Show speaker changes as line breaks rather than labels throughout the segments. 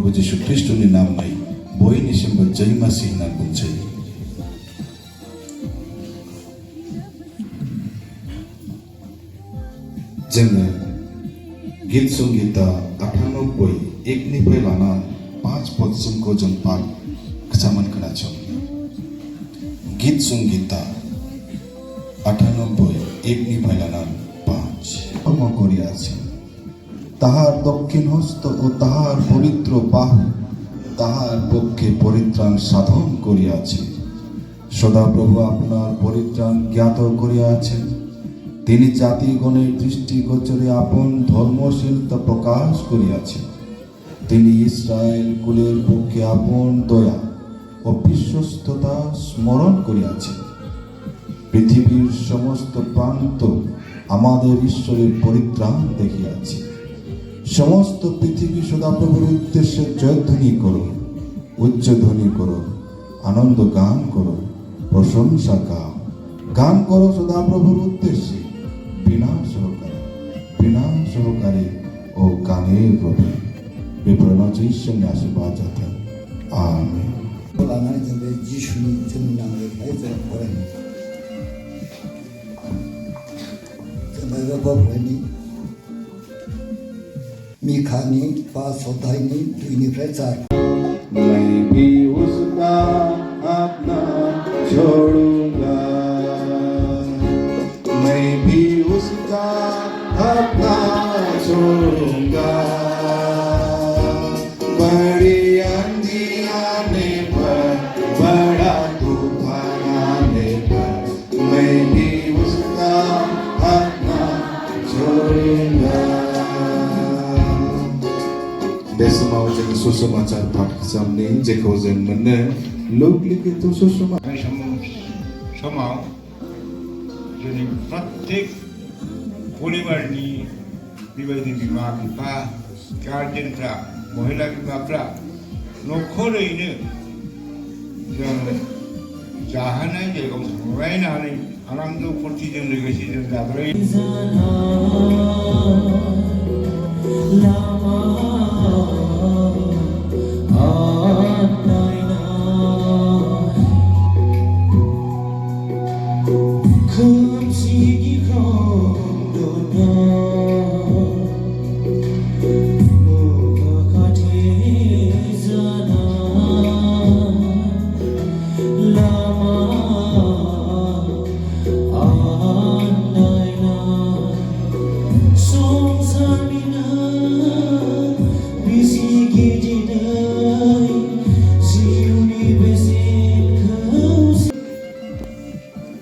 प्रभु जिशु ख्रिस्टनि नामै बयनिसिमबो जय मासि होनना बुंसै। जोङो गीत संगीता 98 1निफ्राय लाना 5 पदसिमखौ जों पाठ खिसामोन खोनासङो। गीत संगीता 98 1निफ्राय लाना 5 কর্ম করিয়াছেন, তাহার দক্ষিণ হস্ত ও তাহার পবিত্র বাহু তাহার পক্ষে পরিত্রাণ সাধন করিয়াছে। সদাপ্রভু আপনার পরিত্রাণ জ্ঞাত করিয়াছেন। তিনি জাতিগণের দৃষ্টিগোচরে আপন ধর্মশীলতা প্রকাশ করিয়াছেন। তিনি ইসরায়েল কুলের পক্ষে আপন দয়া ও বিশ্বস্ততা স্মরণ করিয়াছেন। পৃথিবীর সমস্ত প্রান্ত আমাদের ঈশ্বরের পরিত্রাণ দেখিয়াছে। সমস্ত পৃথিবী সদাপ্রভুর উদ্দেশ্যে জয়ধ্বনি করো, উচ্চধ্বনি করো, আনন্দ গান করো, প্রশংসা গাও। গান করো সদাপ্রভুর উদ্দেশ্যে বিনা সহকারে ও গানের প্রভু বিপ্রণজ ঈশ্বরের আশীর্বাদ যাতেন। আমেন।
লানায় যাবে যিশুর জন্য নামে ভাইজা করেন 저희가 보니 미카니 바소다이니 두이니 프레자
मैं भी उसका अपना छोड़ूंगा, मैं भी उसका अपना छोड़ूंगा। बड़ी आंधी आने पर, बड़ा तूफान आने पर, मैं भी उसका अपना छोड़ूंगा। बे समाव जों सुसमाचार पाठ खालामनि जेखौ जों मोनो लुक लिखित सुसमाचार।
समाव जोंनि प्रत्येक परिवारनि बेबायदि बिमा बिफा गार्जेनफ्रा महिला बिमाफ्रा न'खरैनो जों जाहोनाय जायगायाव थांलायनानै आनन्द फुर्तिजों लोगोसे जों जाद्राय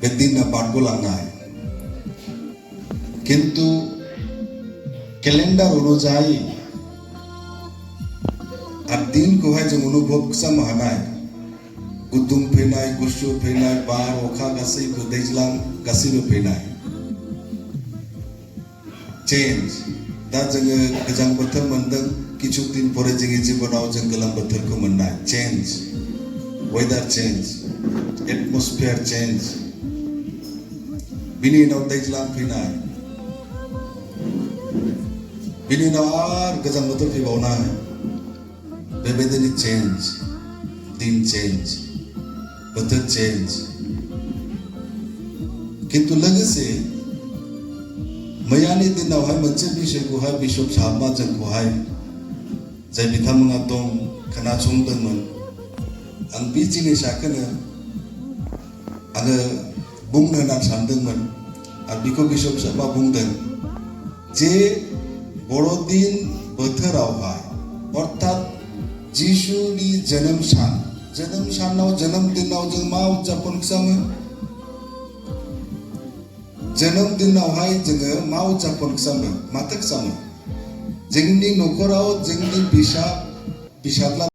बेदिना बारग'लांनाय किन्तु कैलेंडार अनुजायै आरो दिनखौहाय जों अनुभव खालामनो हानाय गुदुं फैनाय गुसु फैनाय बार अखा गासैबो दैज्लां गासैबो फैनाय चेन्ज दा जोङो गोजां बोथोर मोनदों किछु दिन परे जोंनि जिबनाव जों गोलोम बोथोरखौ मोननाय चेन्ज वेदार चेन्ज एटमस्फियार चेन्ज बिनि उनाव दैज्लां फैनाय बिनि उनाव आरो गोजां बोथोर फैबावनाय बेबायदिनो चेन्ज दिन चेन्ज बोथोर चेन्ज किन्तु लोगोसे मैयानि दिनावहाय मोनसे बिषयखौहाय बिशप साहाबा जोंखौहाय जाय बिथांमोना दं खोनासंदोंमोन आं बे जिनिसखौनो आङो बुंनो होनना सानदोंमोन आरो बेखौ बिशप साहाबा बुंदों जे बड़दिन बोथोरावहाय अर्थात जिसुनि जोनोम सानाव जोनोम दिनाव जों मा उदजापन खालामो जोनोम दिनावहाय जोङो मा उदजापन खालामो माथो खालामो जोंनि न'खराव जोंनि फिसाज्ला